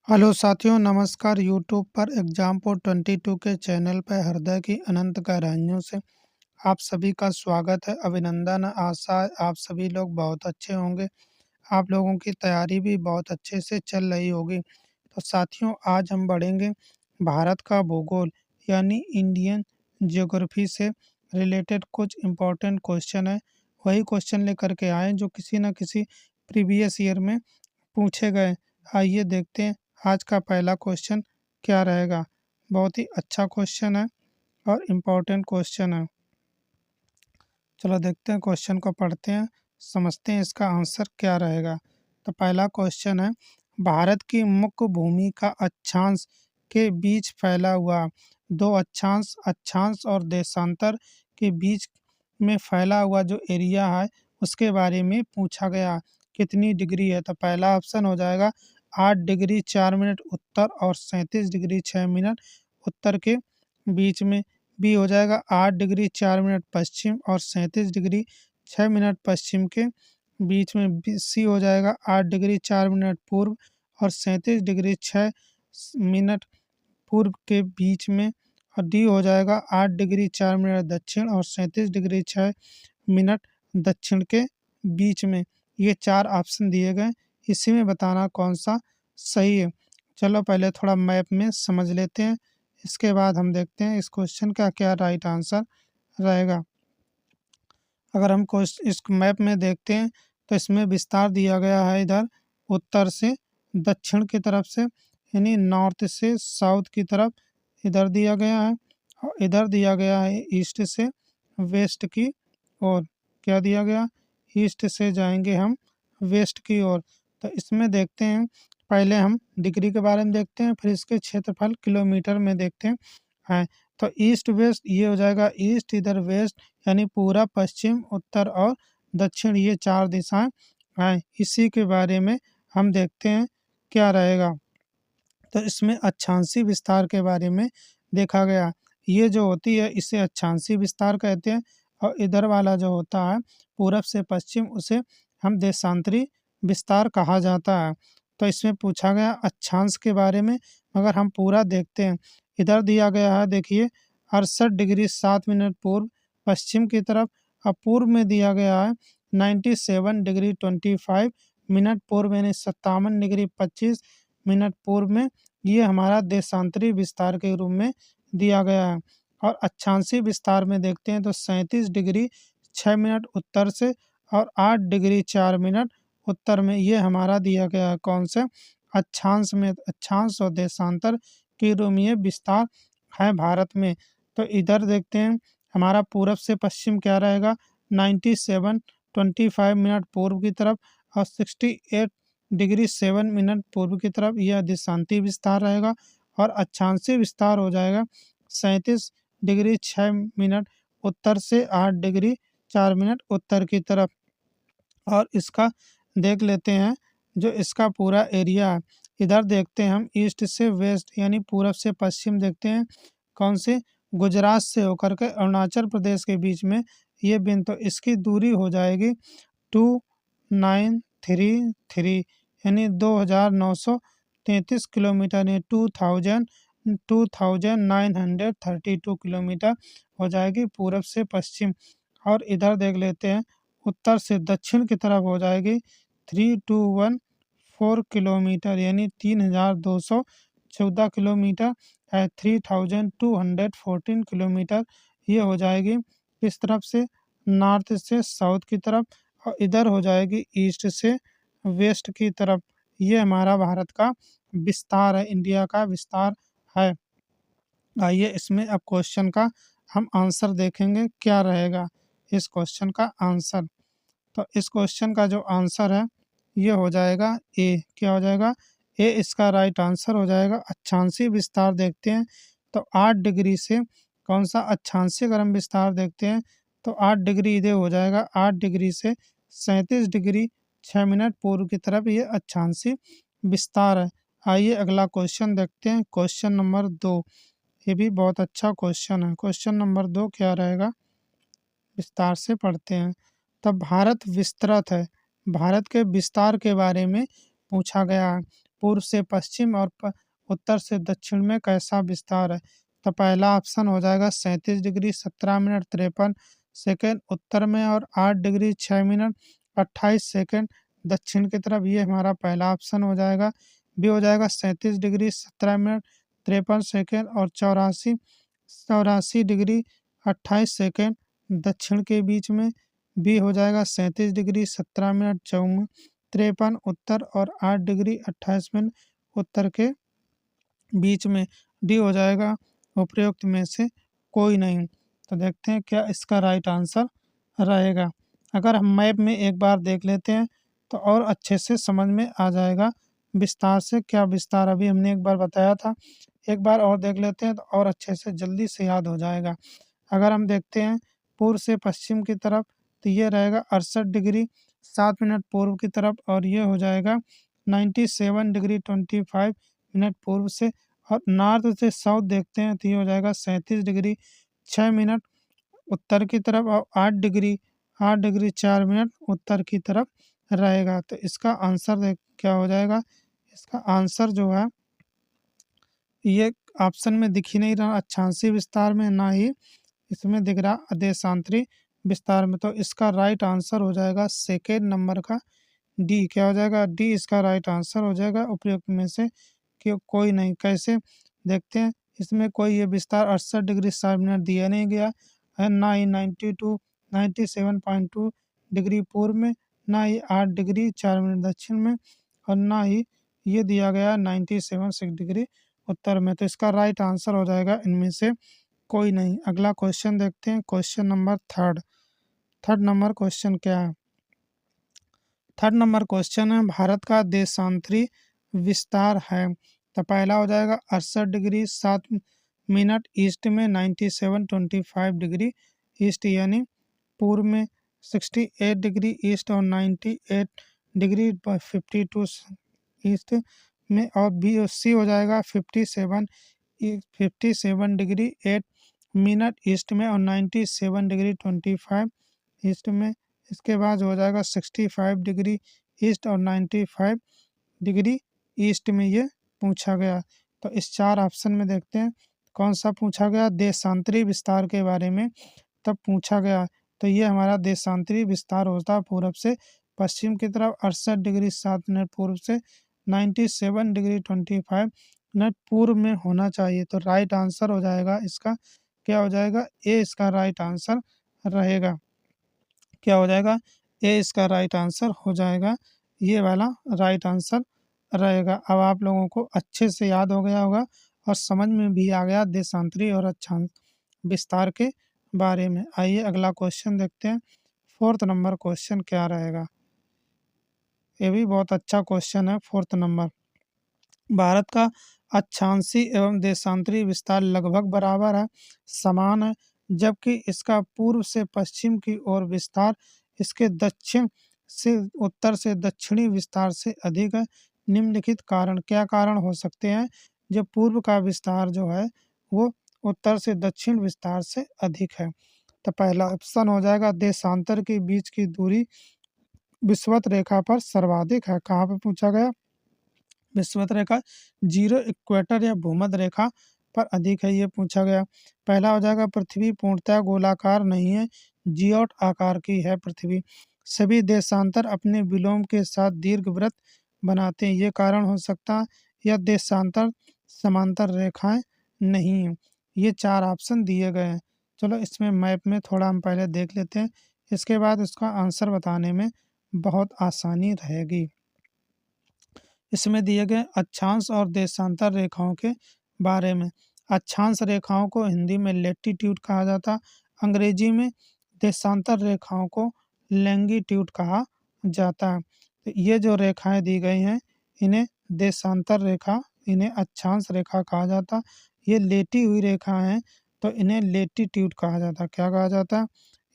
Hello साथियों, नमस्कार। YouTube पर एग्जामपुर 22 के चैनल पर हृदय की अनंत गहराइयों से आप सभी का स्वागत है, अभिनंदन है। आशा है आप सभी लोग बहुत अच्छे होंगे। आप लोगों की तैयारी भी बहुत अच्छे से चल रही होगी। तो साथियों, आज हम बढ़ेंगे भारत का भूगोल यानी इंडियन ज्योग्राफी से रिलेटेड कुछ इम्पोर्टेंट क्वेश्चन है। वही क्वेश्चन लेकर के आए जो किसी न किसी प्रीवियस ईयर में पूछे गए। आइए देखते हैं आज का पहला क्वेश्चन क्या रहेगा। बहुत ही अच्छा क्वेश्चन है और इम्पोर्टेंट क्वेश्चन है। चलो देखते हैं, क्वेश्चन को पढ़ते हैं, समझते हैं इसका आंसर क्या रहेगा। तो पहला क्वेश्चन है, भारत की मुख्य भूमि का अक्षांश के बीच फैला हुआ दो अक्षांश अक्षांश और देशांतर के बीच में फैला हुआ जो एरिया है उसके बारे में पूछा गया। कितनी डिग्री है? तो पहला ऑप्शन हो जाएगा 8 डिग्री 4 मिनट उत्तर और 37 डिग्री 6 मिनट उत्तर के बीच में। बी हो जाएगा 8 डिग्री 4 मिनट पश्चिम और 37 डिग्री 6 मिनट पश्चिम के बीच में। सी हो जाएगा 8 डिग्री 4 मिनट पूर्व और 37 डिग्री 6 मिनट पूर्व के बीच में। और डी हो जाएगा 8 डिग्री 4 मिनट दक्षिण और 37 डिग्री 6 मिनट दक्षिण के बीच में। ये चार ऑप्शन दिए गए, इसी में बताना कौन सा सही है। चलो पहले थोड़ा मैप में समझ लेते हैं, इसके बाद हम देखते हैं इस क्वेश्चन का क्या राइट आंसर रहेगा। अगर हम इस मैप में देखते हैं तो इसमें विस्तार दिया गया है इधर उत्तर से दक्षिण की तरफ से, यानी नॉर्थ से साउथ की तरफ इधर दिया गया है, और इधर दिया गया है ईस्ट से वेस्ट की ओर। क्या दिया गया? ईस्ट से जाएंगे हम वेस्ट की ओर। तो इसमें देखते हैं, पहले हम डिग्री के बारे में देखते हैं, फिर इसके क्षेत्रफल किलोमीटर में देखते हैं। तो ईस्ट वेस्ट ये हो जाएगा ईस्ट, इधर वेस्ट, यानी पूरा पश्चिम उत्तर और दक्षिण, ये चार दिशाएं हैं। इसी के बारे में हम देखते हैं क्या रहेगा। तो इसमें अक्षांशीय विस्तार के बारे में देखा गया। ये जो होती है इसे अक्षांशीय विस्तार कहते हैं, और इधर वाला जो होता है पूरब से पश्चिम उसे हम देशांतरी विस्तार कहा जाता है। तो इसमें पूछा गया अक्षांश के बारे में, मगर हम पूरा देखते हैं। इधर दिया गया है, देखिए 68 डिग्री 7 मिनट पूर्व पश्चिम की तरफ, और पूर्व में दिया गया है 97 डिग्री 25 मिनट पूर्व, यानी 57 डिग्री 25 मिनट पूर्व में। ये हमारा देशांतरी विस्तार के रूप में दिया गया है। और अक्षांशीय विस्तार में देखते हैं तो 37 डिग्री 6 मिनट उत्तर से और 8 डिग्री 4 मिनट उत्तर में, ये हमारा दिया गया है कौन से अक्षांश में। अक्षांश और देशांतर के रूप में ये विस्तार है भारत में। तो इधर देखते हैं हमारा पूरब से पश्चिम क्या रहेगा, 97 मिनट पूर्व की तरफ और 68 डिग्री 7 मिनट पूर्व की तरफ, यह देशांती विस्तार रहेगा। और अक्षांशीय विस्तार हो जाएगा 37 डिग्री 6 मिनट उत्तर से 8 डिग्री 4 मिनट उत्तर की तरफ। और इसका देख लेते हैं, जो इसका पूरा एरिया है, इधर देखते हैं हम ईस्ट से वेस्ट यानी पूरब से पश्चिम देखते हैं कौन से, गुजरात से होकर के अरुणाचल प्रदेश के बीच में ये बिंदु। तो इसकी दूरी हो जाएगी 2933, यानी 2933 किलोमीटर, यानी 2932 किलोमीटर हो जाएगी पूरब से पश्चिम। और इधर देख लेते हैं उत्तर से दक्षिण की तरफ हो जाएगी 3214 किलोमीटर, यानी 3214 किलोमीटर है, 3214 किलोमीटर ये हो जाएगी इस तरफ से नॉर्थ से साउथ की तरफ, और इधर हो जाएगी ईस्ट से वेस्ट की तरफ। ये हमारा भारत का विस्तार है, इंडिया का विस्तार है। आइए इसमें अब क्वेश्चन का हम आंसर देखेंगे क्या रहेगा इस क्वेश्चन का आंसर। तो इस क्वेश्चन का जो आंसर है ये हो जाएगा ए। क्या हो जाएगा? ए इसका राइट आंसर हो जाएगा। अक्षांशीय विस्तार देखते हैं तो 8 डिग्री से कौन सा अक्षांशीय अगर हम विस्तार देखते हैं तो 8 डिग्री इधर हो जाएगा, 8 डिग्री से 37 डिग्री 6 मिनट पूर्व की तरफ, ये अक्षांशीय विस्तार है। आइए अगला क्वेश्चन देखते हैं, क्वेश्चन नंबर 2। ये भी बहुत अच्छा क्वेश्चन है। क्वेश्चन नंबर 2 क्या रहेगा, विस्तार से पढ़ते हैं। तब भारत विस्तृत है, भारत के विस्तार के बारे में पूछा गया है। पूर्व से पश्चिम और उत्तर से दक्षिण में कैसा विस्तार है? तो पहला ऑप्शन हो जाएगा 37 डिग्री 17 मिनट 53 सेकेंड उत्तर में और 8 डिग्री 6 मिनट 28 सेकेंड दक्षिण की तरफ। ये हमारा पहला ऑप्शन हो जाएगा। बी हो जाएगा 37 डिग्री 17 मिनट 53 सेकेंड और चौरासी चौरासी डिग्री 28 सेकेंड दक्षिण के बीच में। बी हो जाएगा 37 डिग्री 17 मिनट 53 उत्तर और 8 डिग्री 28 मिनट उत्तर के बीच में। डी हो जाएगा उपरोक्त में से कोई नहीं। तो देखते हैं क्या इसका राइट आंसर रहेगा। अगर हम मैप में एक बार देख लेते हैं तो और अच्छे से समझ में आ जाएगा विस्तार से। क्या विस्तार अभी हमने एक बार बताया था, एक बार और देख लेते हैं तो और अच्छे से जल्दी से याद हो जाएगा। अगर हम देखते हैं पूर्व से पश्चिम की तरफ तो ये रहेगा 68 डिग्री 7 मिनट पूर्व की तरफ और ये हो जाएगा 97 डिग्री 25 मिनट पूर्व से। और नॉर्थ से साउथ देखते हैं तो ये हो जाएगा 37 डिग्री 6 मिनट उत्तर की तरफ और 8 डिग्री 4 मिनट उत्तर की तरफ रहेगा। तो इसका आंसर देख क्या हो जाएगा। इसका आंसर जो है ये ऑप्शन में दिख ही नहीं रहा अक्षांशीय विस्तार में, ना ही इसमें दिख रहा देशांतरी विस्तार में। तो इसका राइट आंसर हो जाएगा सेकेंड नंबर का डी। क्या हो जाएगा? डी इसका राइट आंसर हो जाएगा उपयुक्त में से कि कोई नहीं। कैसे देखते हैं, इसमें कोई ये विस्तार 68 डिग्री 7 मिनट दिया नहीं गया है, ना ही 97.2 डिग्री पूर्व में, ना ही 8 डिग्री 4 मिनट दक्षिण में और ना ही ये दिया गया 97 डिग्री उत्तर में। तो इसका राइट आंसर हो जाएगा इनमें से कोई नहीं। अगला क्वेश्चन देखते हैं, question number third number question क्या है। थर्ड नंबर क्वेश्चन है भारत का देशांतरी विस्तार है। तो पहला हो जाएगा 68 डिग्री 7 मिनट ईस्ट में 97.25 डिग्री ईस्ट यानी पूर्व में, 68 डिग्री ईस्ट और 98 डिग्री 52 ईस्ट में। और बी सी हो जाएगा 57 डिग्री 8 मिनट ईस्ट में और 97 डिग्री 25 ईस्ट में। इसके बाद हो जाएगा 65 डिग्री ईस्ट और 95 डिग्री ईस्ट में ये पूछा गया। तो इस चार ऑप्शन में देखते हैं कौन सा पूछा गया। देशांतरी विस्तार के बारे में तब पूछा गया। तो ये हमारा देशांतरी विस्तार होता है पूर्व से पश्चिम की तरफ 68 डिग्री 7 मिनट पूर्व से 97 डिग्री 25 मिनट पूर्व में होना चाहिए। तो राइट आंसर हो जाएगा इसका क्या हो जाएगा, ए इसका राइट आंसर रहेगा। क्या हो जाएगा, ए इसका राइट आंसर हो जाएगा। ये वाला राइट आंसर रहेगा। अब आप लोगों को अच्छे से याद हो गया होगा और समझ में भी आ गया देशांतरी और अक्षांश विस्तार के बारे में। आइए अगला क्वेश्चन देखते हैं। फोर्थ नंबर क्वेश्चन क्या रहेगा। ये भी बहुत अच्छा क्वेश्चन है। फोर्थ नंबर, भारत का अक्षांशीय एवं देशांतरी विस्तार लगभग बराबर है, समान है, जबकि इसका पूर्व से पश्चिम की ओर विस्तार इसके दक्षिण से उत्तर से दक्षिणी विस्तार से अधिक है। निम्नलिखित कारण क्या कारण हो सकते हैं जब पूर्व का विस्तार जो है वो उत्तर से दक्षिण विस्तार से अधिक है। तो पहला ऑप्शन हो जाएगा देशांतर के बीच की दूरी विषुवत रेखा पर सर्वाधिक है। कहाँ पे पूछा गया, विषुवत रेखा जीरो इक्वेटर या भूमध्य रेखा पर अधिक है, ये पूछा गया। पहला हो जाएगा पृथ्वी पूर्णतः गोलाकार नहीं है, जियोट आकार की है पृथ्वी। सभी देशांतर अपने विलोम के साथ दीर्घवृत्त बनाते हैं, ये कारण हो सकता है। यह देशांतर समांतर रेखाएं नहीं है। ये चार ऑप्शन दिए गए हैं। चलो इसमें मैप में थोड़ा हम पहले देख लेते हैं, इसके बाद उसका आंसर बताने में बहुत आसानी रहेगी। इसमें दिए गए अक्षांश और देशांतर रेखाओं के बारे में। अक्षांश रेखाओं को हिंदी में लैटिट्यूड कहा जाता है, अंग्रेजी में देशांतर रेखाओं को लैंगिट्यूड कहा जाता है। तो ये जो रेखाएं दी गई हैं इन्हें देशांतर रेखा, इन्हें अक्षांश रेखा कहा जाता है। ये लेटी हुई रेखा हैं तो इन्हें लेटिट्यूड कहा जाता है। क्या कहा जाता है,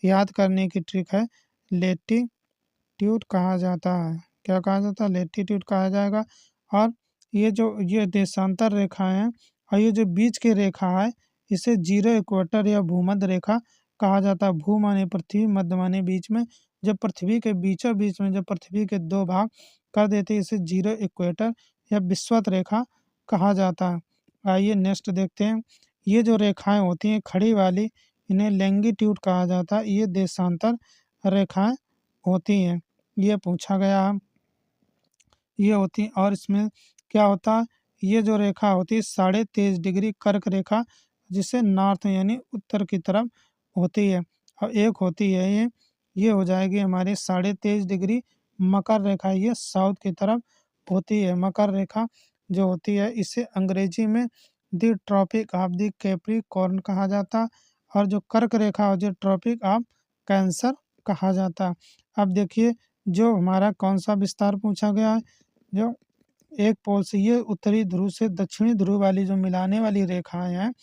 याद करने की ट्रिक है, लेटिट्यूड कहा जाता है। क्या कहा जाता है, लेटिट्यूड कहा जाएगा। और ये देशांतर रेखा है और ये जो बीच की रेखा है इसे जीरो इक्वेटर या भूमध्य रेखा कहा जाता है। भू माने पृथ्वी, मध्य माने बीच में। जब पृथ्वी के बीचों बीच में जब पृथ्वी के दो भाग कर देते इसे जीरो इक्वेटर या विषुवत रेखा कहा जाता है। आइए नेक्स्ट देखते हैं। ये जो रेखाएं होती हैं खड़ी वाली, इन्हें लैंगिट्यूड कहा जाता है। ये देशांतर रेखाएं होती हैं, ये पूछा गया है। ये होती हैं और इसमें क्या होता है, ये जो रेखा होती है 23.5 डिग्री कर्क रेखा, जिसे नॉर्थ यानी उत्तर की तरफ होती है। और एक होती है ये हो जाएगी हमारी 23.5 डिग्री मकर रेखा, ये साउथ की तरफ होती है। मकर रेखा जो होती है इसे अंग्रेजी में the tropic of the Capricorn कहा जाता। और जो कर्क रेखा हो जो ट्रॉपिक ऑफ कैंसर कहा जाता। अब देखिए जो हमारा कौन सा विस्तार पूछा गया है। जो एक पोल से ये उत्तरी ध्रुव से दक्षिणी ध्रुव वाली जो मिलाने वाली रेखाएं हैं,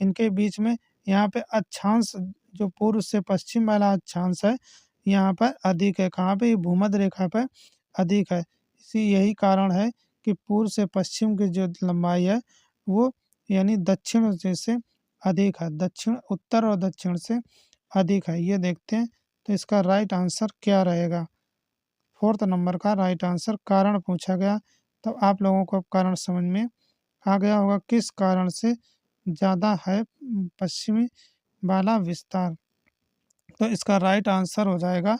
इनके बीच में यहाँ पे अक्षांश जो पूर्व से पश्चिम वाला अक्षांश है यहाँ पर अधिक है। कहाँ पे, ये भूमध्य रेखा पर अधिक है। इसी यही कारण है कि पूर्व से पश्चिम की जो लंबाई है वो यानी दक्षिण से अधिक है, दक्षिण उत्तर और दक्षिण से अधिक है। ये देखते हैं तो इसका राइट आंसर क्या रहेगा। 4th नंबर का राइट आंसर कारण पूछा गया। तो आप लोगों को अब कारण समझ में आ गया होगा किस कारण से ज़्यादा है पश्चिमी वाला विस्तार। तो इसका राइट आंसर हो जाएगा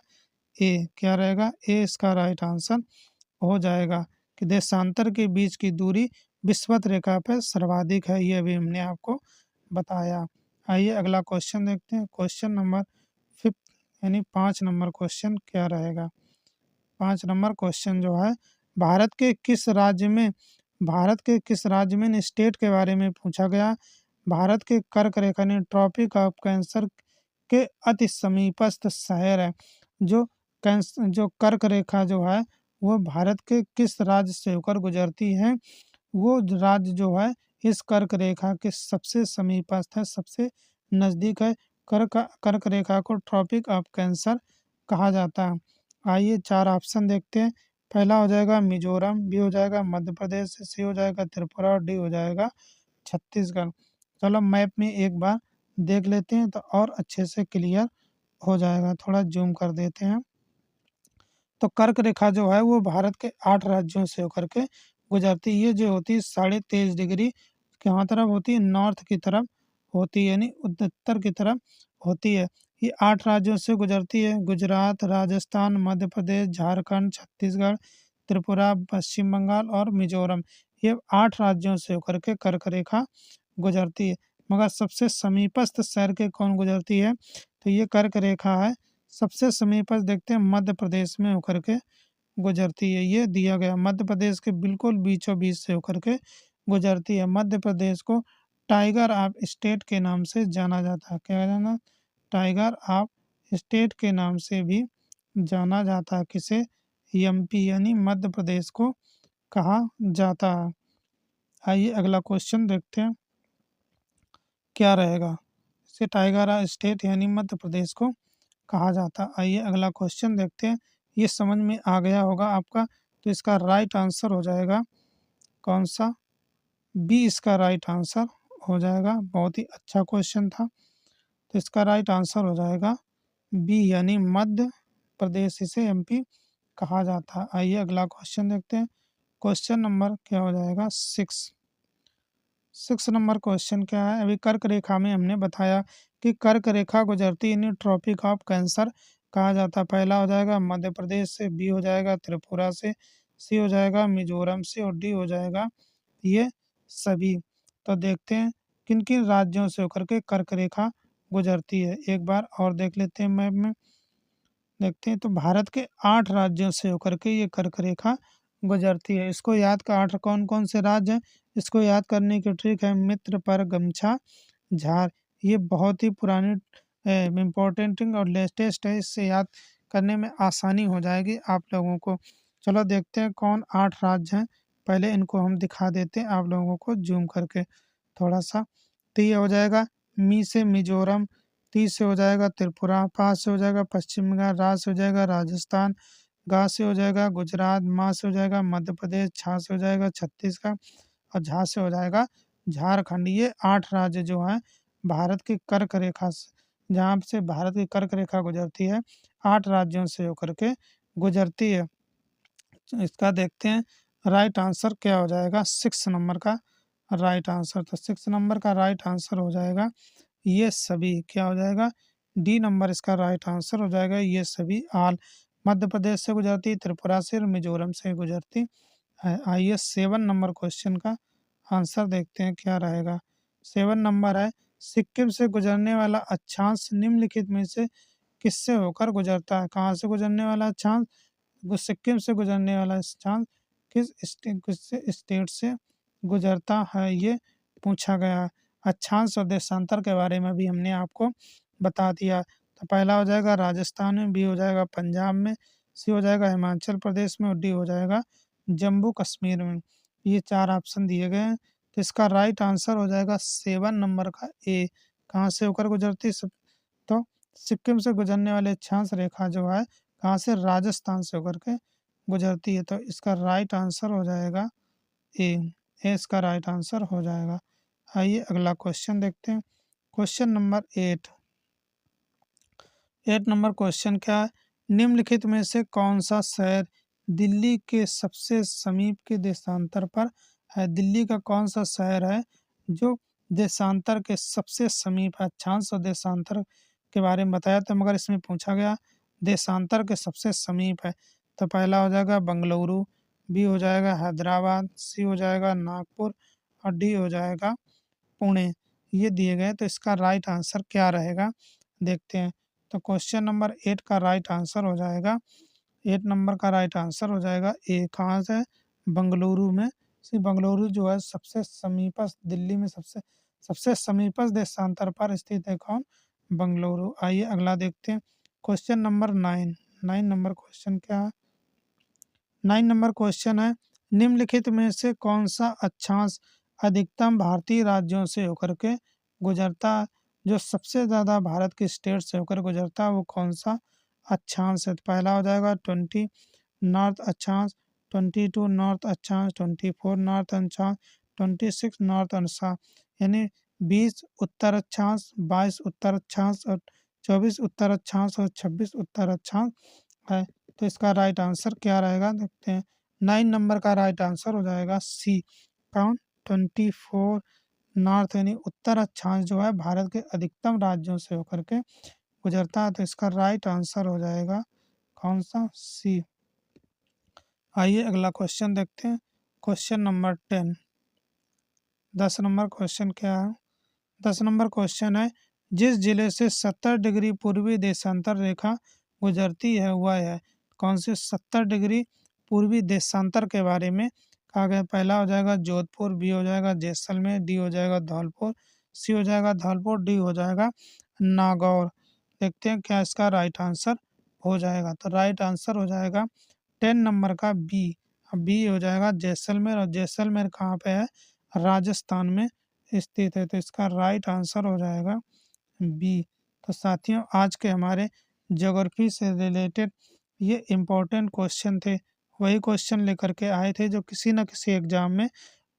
ए। क्या रहेगा, ए इसका राइट आंसर हो जाएगा कि देशांतर के बीच की दूरी विषुवत रेखा पर सर्वाधिक है। ये अभी हमने आपको बताया। आइए अगला क्वेश्चन देखते हैं। क्वेश्चन नंबर 5 यानी 5 नंबर क्वेश्चन क्या रहेगा। 5 नंबर क्वेश्चन जो है, भारत के किस राज्य में स्टेट के बारे में पूछा गया। भारत के कर्क रेखा ने ट्रॉपिक ऑफ कैंसर के अति समीपस्थ शहर है। जो कर्क रेखा जो है वो भारत के किस राज्य से होकर गुजरती है। वो राज्य जो है इस कर्क रेखा के सबसे समीपस्थ है, सबसे नज़दीक है। कर्क रेखा को ट्रॉपिक ऑफ कैंसर कहा जाता है। आइए 4 ऑप्शन देखते हैं। पहला हो जाएगा मिजोरम, बी हो जाएगा मध्य प्रदेश, सी हो जाएगा त्रिपुरा और डी हो जाएगा छत्तीसगढ़। चलो मैप में एक बार देख लेते हैं तो और अच्छे से क्लियर हो जाएगा। थोड़ा जूम कर देते हैं। तो कर्क रेखा जो है वो भारत के 8 राज्यों से होकर के गुजरती है। ये जो होती है 23.5 डिग्री कहाँ तरफ होती है, नॉर्थ की तरफ होती है, यानी उत्तर की तरफ होती है। ये 8 राज्यों से गुजरती है। गुजरात, राजस्थान, मध्य प्रदेश, झारखंड, छत्तीसगढ़, त्रिपुरा, पश्चिम बंगाल और मिजोरम। ये 8 राज्यों से होकर के कर्क रेखा गुजरती है। मगर सबसे समीपस्थ शहर के कौन गुजरती है, तो ये कर्क रेखा है सबसे समीपस्थ देखते हैं मध्य प्रदेश में होकर के गुजरती है। ये दिया गया मध्य प्रदेश के बिल्कुल बीचों बीच से होकर के गुजरती है। मध्य प्रदेश को टाइगर ऑफ स्टेट के नाम से जाना जाता है। क्या जाना, टाइगर ऑफ स्टेट के नाम से भी जाना जाता है। किसे, एमपी यानी मध्य प्रदेश को कहा जाता है। आइए अगला क्वेश्चन देखते हैं क्या रहेगा। इसे टाइगर ऑफ स्टेट यानी मध्य प्रदेश को कहा जाता। आइए अगला क्वेश्चन देखते हैं। ये समझ में आ गया होगा आपका, तो इसका राइट आंसर हो जाएगा कौन सा, बी इसका राइट आंसर हो जाएगा। बहुत ही अच्छा क्वेश्चन था, तो इसका राइट आंसर हो जाएगा बी यानी मध्य प्रदेश, इसे एमपी कहा जाता है। आइए अगला क्वेश्चन देखते हैं। क्वेश्चन नंबर क्या हो जाएगा, 6 नंबर क्वेश्चन क्या है। अभी कर्क रेखा में हमने बताया कि कर्क रेखा गुजरती इन्हें ट्रॉपिक ऑफ कैंसर कहा जाता है। पहला हो जाएगा मध्य प्रदेश से, बी हो जाएगा त्रिपुरा से, सी हो जाएगा मिजोरम से और डी हो जाएगा ये सभी। तो देखते हैं किन किन राज्यों से होकर के कर्क रेखा गुजरती है। एक बार और देख लेते हैं मैप में, देखते हैं तो भारत के 8 राज्यों से होकर के ये कर्क रेखा गुजरती है। इसको याद कर 8 कौन कौन से राज्य हैं, इसको याद करने की ट्रिक है मित्र पर गमछा झार। ये बहुत ही पुरानी इम्पोर्टेंट और लेटेस्ट है, इससे याद करने में आसानी हो जाएगी आप लोगों को। चलो देखते हैं कौन 8 राज्य हैं। पहले इनको हम दिखा देते हैं आप लोगों को जूम करके थोड़ा सा। तो ये हो जाएगा मी से मिजोरम, ती से हो जाएगा त्रिपुरा, पा से हो जाएगा पश्चिम बंगाल, रा से हो जाएगा राजस्थान, गा से हो जाएगा गुजरात, मा से हो जाएगा मध्य प्रदेश, छा से हो जाएगा छत्तीसगढ़ और झा से हो जाएगा झारखंड। ये 8 राज्य जो हैं भारत की कर्क रेखा से, जहाँ से भारत की कर्क रेखा गुजरती है 8 राज्यों से होकर के गुजरती है। इसका देखते हैं राइट आंसर क्या हो जाएगा? 6 नंबर का राइट आंसर। तो 6 नंबर का राइट आंसर हो जाएगा ये सभी। क्या हो जाएगा? डी नंबर इसका राइट आंसर हो जाएगा ये सभी। ऑल मध्य प्रदेश से गुजरती, त्रिपुरा से और मिजोरम से गुजरती है। आइए 7 नंबर क्वेश्चन का आंसर देखते हैं क्या रहेगा। 7 नंबर है, सिक्किम से गुजरने वाला अक्षांश निम्नलिखित में से किससे होकर गुजरता है? कहाँ से गुजरने वाला अक्षांश? सिक्किम से गुजरने वाला अक्षांश किस स्टेट से गुजरता है, ये पूछा गया है। अक्षांश और देशांतर के बारे में भी हमने आपको बता दिया। तो पहला हो जाएगा राजस्थान में, बी हो जाएगा पंजाब में, सी हो जाएगा हिमाचल प्रदेश में और डी हो जाएगा जम्मू कश्मीर में। ये 4 ऑप्शन दिए गए हैं। तो इसका राइट आंसर हो जाएगा 7 नंबर का ए। कहाँ से होकर गुजरती है? तो सिक्किम से गुजरने वाले अक्षांश रेखा जो है कहाँ से? राजस्थान से होकर के गुजरती है। तो इसका राइट आंसर हो जाएगा ए। ए इसका राइट आंसर हो जाएगा। आइए अगला क्वेश्चन देखते हैं। Question number 8। 8 नंबर क्वेश्चन क्या है? निम्नलिखित में से कौन सा शहर दिल्ली के सबसे समीप के देशांतर पर है? दिल्ली का कौन सा शहर है जो देशांतर के सबसे समीप है? अक्षांश और देशांतर के बारे में बताया था, मगर इसमें पूछा गया देशांतर के सबसे समीप है। तो पहला हो जाएगा बेंगलुरु, बी हो जाएगा हैदराबाद, सी हो जाएगा नागपुर और डी हो जाएगा पुणे। ये दिए गए। तो इसका राइट आंसर क्या रहेगा देखते हैं। तो क्वेश्चन नंबर 8 का राइट आंसर हो जाएगा 8 नंबर का राइट आंसर हो जाएगा ए। कहाँ से? बेंगलुरु में। बेंगलुरु जो है सबसे समीपस्थ, दिल्ली में सबसे सबसे समीपस्थ देशांतर पर स्थित है। कौन? बेंगलुरु। आइए अगला देखते हैं। Question number 9। 9 नंबर क्वेश्चन क्या है? 9 नंबर क्वेश्चन है, निम्नलिखित में से कौन सा अक्षांश अधिकतम भारतीय राज्यों से होकर के गुजरता है? जो सबसे ज़्यादा भारत के स्टेट से होकर गुजरता है वो कौन सा अक्षांश है? तो पहला हो जाएगा 20 नॉर्थ अक्षांश, 22 नॉर्थ अक्षांश, 24 नॉर्थ अक्षांश, 26 नॉर्थ अक्षांश। यानी 20 उत्तर अक्षांश, 22 उत्तर अक्षांश और 24 उत्तर अक्षांश और 26 उत्तर अक्षांश है। तो इसका राइट आंसर क्या रहेगा देखते हैं। 9 नंबर का राइट आंसर हो जाएगा सी। काउंट 24 नॉर्थ यानी उत्तर अक्षांश जो है भारत के अधिकतम राज्यों से होकर के गुजरता है। तो इसका राइट आंसर हो जाएगा कौन सा? सी। आइए अगला क्वेश्चन देखते हैं। Question number 10। 10 नंबर क्वेश्चन क्या है? 10 नंबर क्वेश्चन है, जिस जिले से 70 डिग्री पूर्वी देशांतर रेखा गुजरती है वह है? कौन से 70 डिग्री पूर्वी देशांतर के बारे में कहा गया? पहला हो जाएगा जोधपुर, बी हो जाएगा जैसलमेर, डी हो जाएगा धौलपुर, सी हो जाएगा धौलपुर, डी हो जाएगा नागौर। देखते हैं क्या इसका राइट आंसर हो जाएगा। तो राइट आंसर हो जाएगा 10 नंबर का बी। बी हो जाएगा जैसलमेर, और जैसलमेर कहाँ पे है? राजस्थान में स्थित है। तो इसका राइट आंसर हो जाएगा बी। तो साथियों आज के हमारे ज्योग्राफी से रिलेटेड ये इम्पोर्टेंट क्वेश्चन थे, वही क्वेश्चन लेकर के आए थे जो किसी न किसी एग्जाम में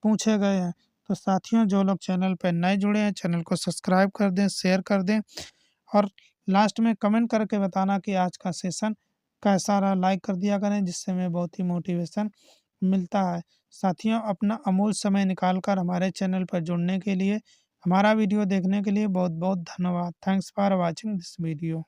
पूछे गए हैं। तो साथियों जो लोग चैनल पर नए जुड़े हैं चैनल को सब्सक्राइब कर दें, शेयर कर दें और लास्ट में कमेंट करके बताना कि आज का सेशन कैसा रहा। लाइक कर दिया करें जिससे हमें बहुत ही मोटिवेशन मिलता है। साथियों अपना अमूल्य समय निकाल कर हमारे चैनल पर जुड़ने के लिए, हमारा वीडियो देखने के लिए बहुत बहुत धन्यवाद। Thanks for watching this video.